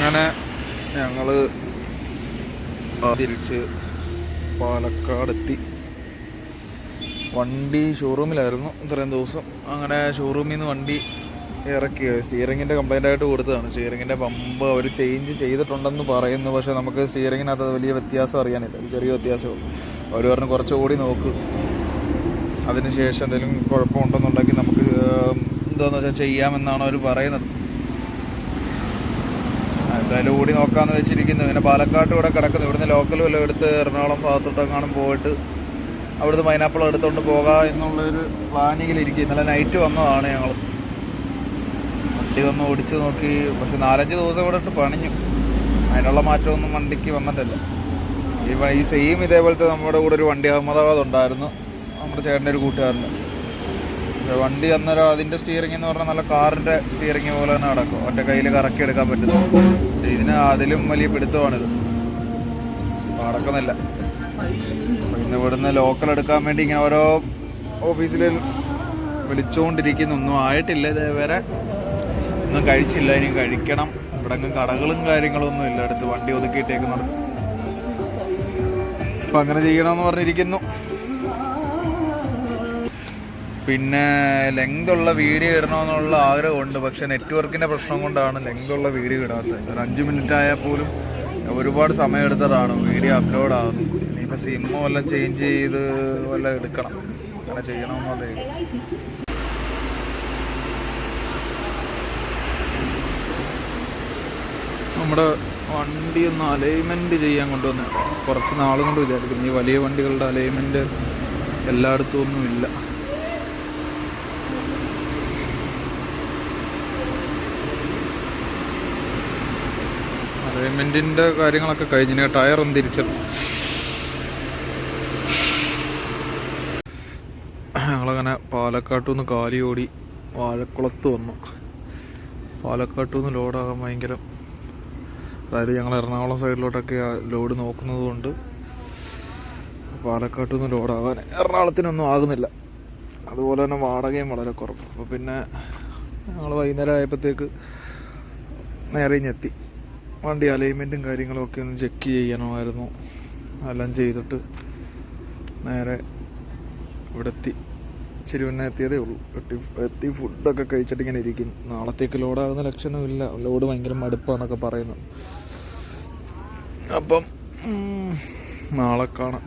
അങ്ങനെ ഞങ്ങൾ തിരിച്ച് പാലക്കാടെത്തി. വണ്ടി ഷോറൂമിലായിരുന്നു ഇത്രയും ദിവസം. അങ്ങനെ ഷോറൂമിൽ നിന്ന് വണ്ടി ഇറക്കി. സ്റ്റിയറിങ്ങിൻ്റെ കംപ്ലൈൻ്റ് ആയിട്ട് കൊടുത്തതാണ്. സ്റ്റിയറിങ്ങിൻ്റെ പമ്പ് അവർ ചേഞ്ച് ചെയ്തിട്ടുണ്ടെന്ന് പറയുന്നു. പക്ഷേ നമുക്ക് സ്റ്റിയറിങ്ങിനകത്ത് വലിയ വ്യത്യാസം അറിയാനില്ല, ചെറിയ വ്യത്യാസമേ ഉള്ളൂ. അവർ പറഞ്ഞു കുറച്ചുകൂടി നോക്ക്, അതിനുശേഷം എന്തെങ്കിലും കുഴപ്പമുണ്ടെന്നുണ്ടെങ്കിൽ നമുക്ക് എന്താണെന്ന് വെച്ചാൽ ചെയ്യാമെന്നാണ് അവർ പറയുന്നത്. എന്തായാലും കൂടി നോക്കാമെന്ന് വെച്ചിരിക്കുന്നു. പിന്നെ പാലക്കാട് ഇവിടെ കിടക്കുന്നു. ഇവിടുന്ന് ലോക്കൽ വല്ലതും എടുത്ത് എറണാകുളം ഭാഗത്തോട്ടെങ്ങാനും പോയിട്ട് അവിടുന്ന് പൈനാപ്പിൾ എടുത്തുകൊണ്ട് പോകാം എന്നുള്ളൊരു പ്ലാനിങ്ങിലിരിക്കും. ഇന്നലെ നൈറ്റ് വന്നതാണ് ഞങ്ങൾ. വണ്ടി വന്ന് ഓടിച്ച് നോക്കി. പക്ഷെ 4-5 ദിവസം ഇവിടെ ഇട്ട് പണിഞ്ഞു. അതിനുള്ള മാറ്റമൊന്നും വണ്ടിക്ക് വന്നിട്ടില്ല. ഈ സെയിം ഇതേപോലത്തെ നമ്മുടെ കൂടെ ഒരു വണ്ടി അഹമ്മദാബാദ് ഉണ്ടായിരുന്നു, നമ്മുടെ ചേട്ടൻ്റെ ഒരു കൂട്ടുകാരൻ്റെ. വണ്ടി അന്നേരം അതിൻ്റെ സ്റ്റിയറിംഗ് എന്ന് പറഞ്ഞാൽ നല്ല കാറിൻ്റെ സ്റ്റിയറിംഗ് പോലെ തന്നെ നടക്കും, ഒറ്റ കയ്യിൽ കറക്കി എടുക്കാൻ പറ്റുന്നു. ഇതിന് അതിലും വലിയ പിടുത്തമാണിത്, നടക്കുന്നില്ല. ഇന്ന് ഇവിടുന്ന് ലോക്കൽ എടുക്കാൻ വേണ്ടി ഇങ്ങനെ ഓരോ ഓഫീസിൽ വിളിച്ചുകൊണ്ടിരിക്കുന്നു. ഒന്നും ആയിട്ടില്ല ഇതേവരെ, ഒന്നും കഴിച്ചില്ല, ഇനിയും കഴിക്കണം. ഇവിടെ അങ്ങ് കടകളും കാര്യങ്ങളൊന്നും ഇല്ല അടുത്ത്, വണ്ടി ഒതുക്കിയിട്ടേക്കുന്നിടത്ത്. അപ്പം അങ്ങനെ ചെയ്യണമെന്ന് പറഞ്ഞിരിക്കുന്നു. പിന്നെ ലെങ്തുള്ള വീഡിയോ ഇടണമെന്നുള്ള ആഗ്രഹമുണ്ട്, പക്ഷേ നെറ്റ്വർക്കിൻ്റെ പ്രശ്നം കൊണ്ടാണ് ലെങ്തുള്ള വീഡിയോ ഇടാത്തത്. ഒരു 5 മിനിറ്റ് ആയാൽ പോലും ഒരുപാട് സമയം എടുത്തിട്ടാണ് വീഡിയോ അപ്ലോഡ് ആകുന്നത്. ഇനിയിപ്പോൾ സിമ്മോ എല്ലാം ചേഞ്ച് ചെയ്ത് വല്ലതും എടുക്കണം, അങ്ങനെ ചെയ്യണമെന്നുള്ളത്. നമ്മുടെ വണ്ടി ഒന്ന് അലൈൻമെൻറ്റ് ചെയ്യാൻ കൊണ്ടുവന്ന് കുറച്ച് നാളും കൊണ്ട് വിചാരിക്കുന്നു. ഈ വലിയ വണ്ടികളുടെ അലൈൻമെൻറ്റ് എല്ലായിടത്തും ഒന്നും ഇല്ല. അലൈൻമെൻറ്റിൻ്റെ കാര്യങ്ങളൊക്കെ കഴിഞ്ഞിന്. ടയറൊന്ന് തിരിച്ചിടും. ഞങ്ങളങ്ങനെ പാലക്കാട്ടുനിന്ന് കാലിയോടി വാഴക്കുളത്ത് വന്നു. പാലക്കാട്ടുനിന്ന് ലോഡാകാൻ ഭയങ്കര, അതായത് ഞങ്ങൾ എറണാകുളം സൈഡിലോട്ടൊക്കെ ലോഡ് നോക്കുന്നത് കൊണ്ട് പാലക്കാട്ടുനിന്ന് ലോഡാകാൻ എറണാകുളത്തിനൊന്നും ആകുന്നില്ല. അതുപോലെ തന്നെ വാടകയും വളരെ കുറവ്. അപ്പോൾ പിന്നെ ഞങ്ങൾ വൈകുന്നേരം ആയപ്പോഴത്തേക്ക് നേരെ ഇങ്ങെത്തി. വണ്ടി അലൈൻമെൻറ്റും കാര്യങ്ങളും ഒക്കെ ഒന്ന് ചെക്ക് ചെയ്യണമായിരുന്നു. എല്ലാം ചെയ്തിട്ട് നേരെ ഇവിടെ എത്തി. ഇച്ചിരി മുന്നേ എത്തിയതേ ഉള്ളൂ. എത്തി ഫുഡൊക്കെ കഴിച്ചിട്ട് ഇങ്ങനെ ഇരിക്കുന്നു. നാളത്തേക്ക് ലോഡാകുന്ന ലക്ഷണമില്ല, ലോഡ് ഭയങ്കര മടുപ്പാന്നൊക്കെ പറയുന്നു. അപ്പം നാളെ കാണാം.